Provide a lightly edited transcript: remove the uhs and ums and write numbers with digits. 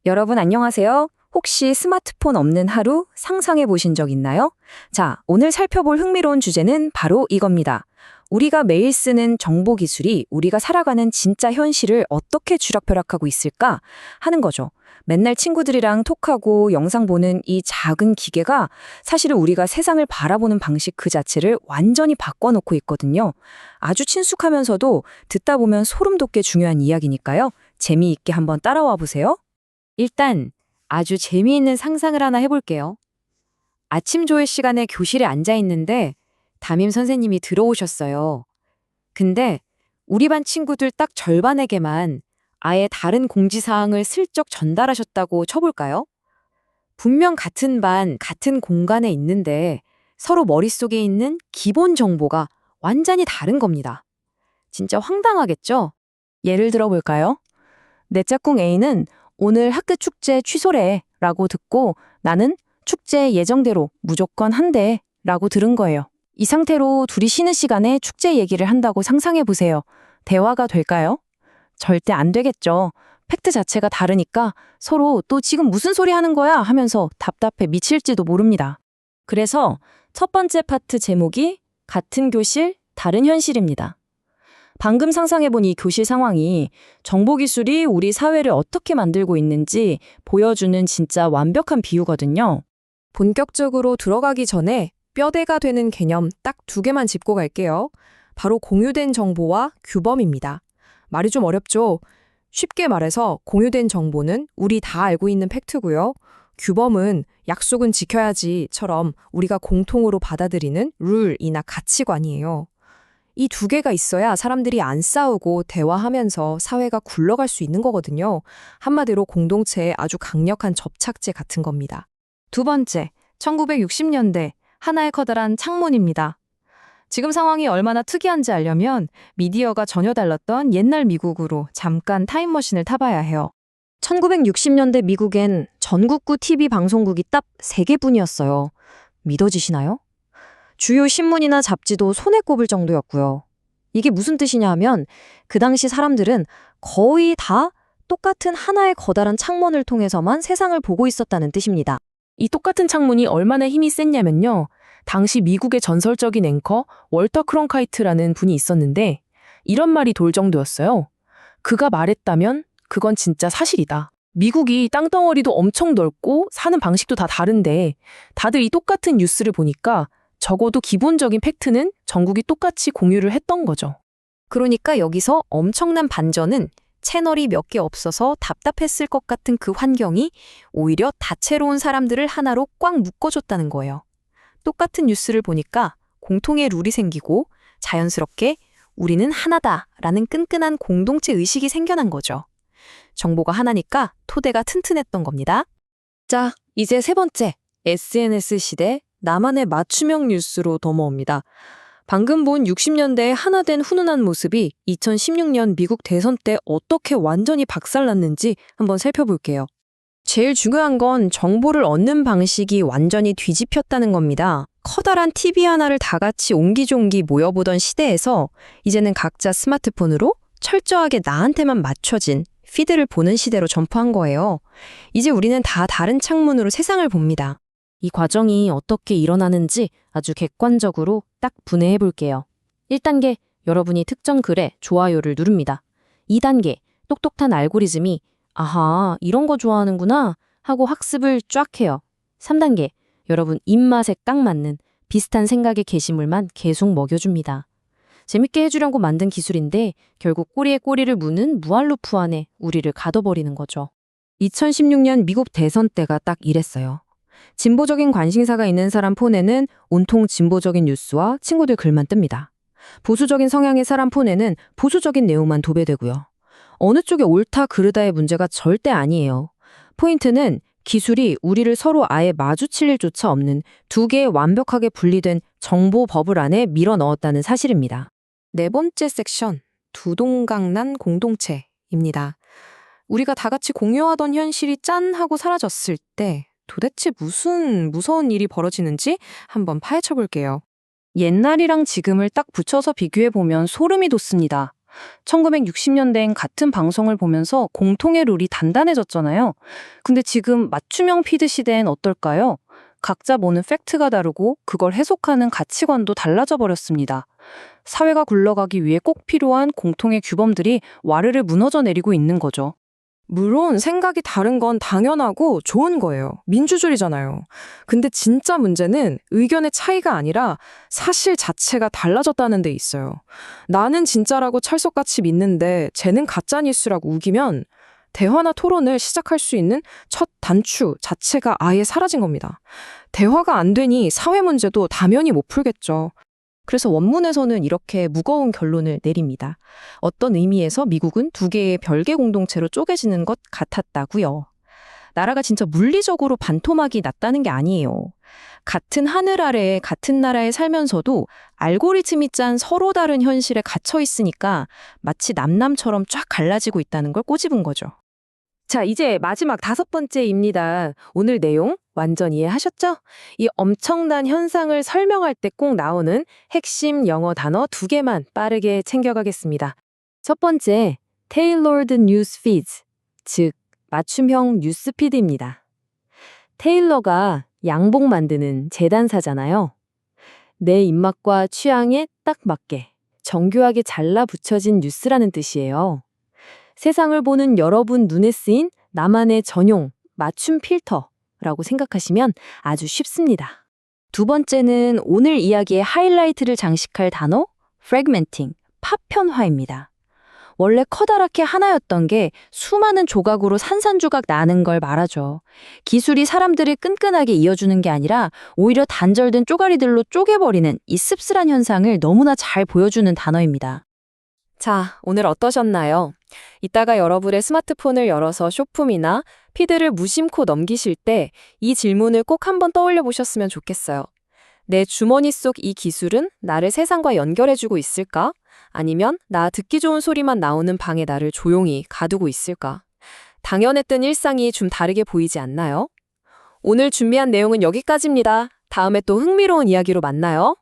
여러분 안녕하세요. 혹시 스마트폰 없는 하루 상상해 보신 적 있나요? 자, 오늘 살펴볼 흥미로운 주제는 바로 이겁니다. 우리가 매일 쓰는 정보 기술이 우리가 살아가는 진짜 현실을 어떻게 쥐락펴락하고 있을까 하는 거죠. 맨날 친구들이랑 톡하고 영상 보는 이 작은 기계가 사실은 우리가 세상을 바라보는 방식 그 자체를 완전히 바꿔놓고 있거든요. 아주 친숙하면서도 듣다 보면 소름 돋게 중요한 이야기니까요. 재미있게 한번 따라와 보세요. 일단 아주 재미있는 상상을 하나 해볼게요. 아침 조회 시간에 교실에 앉아 있는데 담임 선생님이 들어오셨어요. 근데 우리 반 친구들 딱 절반에게만 아예 다른 공지사항을 슬쩍 전달하셨다고 쳐볼까요? 분명 같은 반, 같은 공간에 있는데 서로 머릿속에 있는 기본 정보가 완전히 다른 겁니다. 진짜 황당하겠죠? 예를 들어볼까요? 내 짝꿍 A는 오늘 학교 축제 취소래 라고 듣고 나는 축제 예정대로 무조건 한대 라고 들은 거예요. 이 상태로 둘이 쉬는 시간에 축제 얘기를 한다고 상상해 보세요. 대화가 될까요? 절대 안 되겠죠. 팩트 자체가 다르니까 서로 또 지금 무슨 소리 하는 거야 하면서 답답해 미칠지도 모릅니다. 그래서 첫 번째 파트 제목이 같은 교실, 다른 현실입니다. 방금 상상해본 이 교실 상황이 정보기술이 우리 사회를 어떻게 만들고 있는지 보여주는 진짜 완벽한 비유거든요. 본격적으로 들어가기 전에 뼈대가 되는 개념 딱 두 개만 짚고 갈게요. 바로 공유된 정보와 규범입니다. 말이 좀 어렵죠? 쉽게 말해서 공유된 정보는 우리 다 알고 있는 팩트고요. 규범은 약속은 지켜야지처럼 우리가 공통으로 받아들이는 룰이나 가치관이에요. 이 두 개가 있어야 사람들이 안 싸우고 대화하면서 사회가 굴러갈 수 있는 거거든요. 한마디로 공동체의 아주 강력한 접착제 같은 겁니다. 두 번째, 1960년대 하나의 커다란 창문입니다. 지금 상황이 얼마나 특이한지 알려면 미디어가 전혀 달랐던 옛날 미국으로 잠깐 타임머신을 타봐야 해요. 1960년대 미국엔 전국구 TV 방송국이 딱 3개뿐이었어요. 믿어지시나요? 주요 신문이나 잡지도 손에 꼽을 정도였고요. 이게 무슨 뜻이냐 하면 그 당시 사람들은 거의 다 똑같은 하나의 커다란 창문을 통해서만 세상을 보고 있었다는 뜻입니다. 이 똑같은 창문이 얼마나 힘이 셌냐면요. 당시 미국의 전설적인 앵커 월터 크론카이트라는 분이 있었는데 이런 말이 돌 정도였어요. 그가 말했다면 그건 진짜 사실이다. 미국이 땅덩어리도 엄청 넓고 사는 방식도 다 다른데 다들 이 똑같은 뉴스를 보니까 적어도 기본적인 팩트는 전국이 똑같이 공유를 했던 거죠. 그러니까 여기서 엄청난 반전은 채널이 몇 개 없어서 답답했을 것 같은 그 환경이 오히려 다채로운 사람들을 하나로 꽉 묶어줬다는 거예요. 똑같은 뉴스를 보니까 공통의 룰이 생기고 자연스럽게 우리는 하나다라는 끈끈한 공동체 의식이 생겨난 거죠. 정보가 하나니까 토대가 튼튼했던 겁니다. 자, 이제 세 번째, SNS 시대 나만의 맞춤형 뉴스로 넘어옵니다. 방금 본 60년대의 하나 된 훈훈한 모습이 2016년 미국 대선 때 어떻게 완전히 박살났는지 한번 살펴볼게요. 제일 중요한 건 정보를 얻는 방식이 완전히 뒤집혔다는 겁니다. 커다란 TV 하나를 다 같이 옹기종기 모여보던 시대에서 이제는 각자 스마트폰으로 철저하게 나한테만 맞춰진 피드를 보는 시대로 전파한 거예요. 이제 우리는 다 다른 창문으로 세상을 봅니다. 이 과정이 어떻게 일어나는지 아주 객관적으로 딱 분해해 볼게요. 1단계, 여러분이 특정 글에 좋아요를 누릅니다. 2단계, 똑똑한 알고리즘이 아하, 이런 거 좋아하는구나 하고 학습을 쫙 해요. 3단계, 여러분 입맛에 딱 맞는 비슷한 생각의 게시물만 계속 먹여줍니다. 재밌게 해주려고 만든 기술인데 결국 꼬리에 꼬리를 무는 무한루프 안에 우리를 가둬버리는 거죠. 2016년 미국 대선 때가 딱 이랬어요. 진보적인 관심사가 있는 사람 폰에는 온통 진보적인 뉴스와 친구들 글만 뜹니다. 보수적인 성향의 사람 폰에는 보수적인 내용만 도배되고요. 어느 쪽이 옳다 그르다의 문제가 절대 아니에요. 포인트는 기술이 우리를 서로 아예 마주칠 일조차 없는 두 개의 완벽하게 분리된 정보 버블 안에 밀어 넣었다는 사실입니다. 네 번째 섹션, 두동강난 공동체입니다. 우리가 다 같이 공유하던 현실이 짠 하고 사라졌을 때 도대체 무슨 무서운 일이 벌어지는지 한번 파헤쳐 볼게요. 옛날이랑 지금을 딱 붙여서 비교해 보면 소름이 돋습니다. 1960년대엔 같은 방송을 보면서 공통의 룰이 단단해졌잖아요. 근데 지금 맞춤형 피드 시대엔 어떨까요? 각자 보는 팩트가 다르고 그걸 해석하는 가치관도 달라져 버렸습니다. 사회가 굴러가기 위해 꼭 필요한 공통의 규범들이 와르르 무너져 내리고 있는 거죠. 물론 생각이 다른 건 당연하고 좋은 거예요. 민주주의잖아요. 근데 진짜 문제는 의견의 차이가 아니라 사실 자체가 달라졌다는 데 있어요. 나는 진짜라고 찰석같이 믿는데 쟤는 가짜뉴스라고 우기면 대화나 토론을 시작할 수 있는 첫 단추 자체가 아예 사라진 겁니다. 대화가 안 되니 사회 문제도 당연히 못 풀겠죠. 그래서 원문에서는 이렇게 무거운 결론을 내립니다. 어떤 의미에서 미국은 두 개의 별개 공동체로 쪼개지는 것 같았다고요. 나라가 진짜 물리적으로 반토막이 났다는 게 아니에요. 같은 하늘 아래에 같은 나라에 살면서도 알고리즘이 짠 서로 다른 현실에 갇혀 있으니까 마치 남남처럼 쫙 갈라지고 있다는 걸 꼬집은 거죠. 자, 이제 마지막 5번째입니다. 오늘 내용 완전 이해하셨죠? 이 엄청난 현상을 설명할 때 꼭 나오는 핵심 영어 단어 2개만 빠르게 챙겨가겠습니다. 첫 번째, Tailored News Feeds, 즉 맞춤형 뉴스피드입니다. 테일러가 양복 만드는 재단사잖아요. 내 입맛과 취향에 딱 맞게 정교하게 잘라 붙여진 뉴스라는 뜻이에요. 세상을 보는 여러분 눈에 쓰인 나만의 전용 맞춤 필터라고 생각하시면 아주 쉽습니다. 두 번째는 오늘 이야기의 하이라이트를 장식할 단어 fragmenting, 파편화입니다. 원래 커다랗게 하나였던 게 수많은 조각으로 산산조각 나는 걸 말하죠. 기술이 사람들을 끈끈하게 이어주는 게 아니라 오히려 단절된 쪼가리들로 쪼개버리는 이 씁쓸한 현상을 너무나 잘 보여주는 단어입니다. 자, 오늘 어떠셨나요? 이따가 여러분의 스마트폰을 열어서 쇼폼이나 피드를 무심코 넘기실 때 이 질문을 꼭 한번 떠올려 보셨으면 좋겠어요. 내 주머니 속 이 기술은 나를 세상과 연결해주고 있을까? 아니면 나 듣기 좋은 소리만 나오는 방에 나를 조용히 가두고 있을까? 당연했던 일상이 좀 다르게 보이지 않나요? 오늘 준비한 내용은 여기까지입니다. 다음에 또 흥미로운 이야기로 만나요.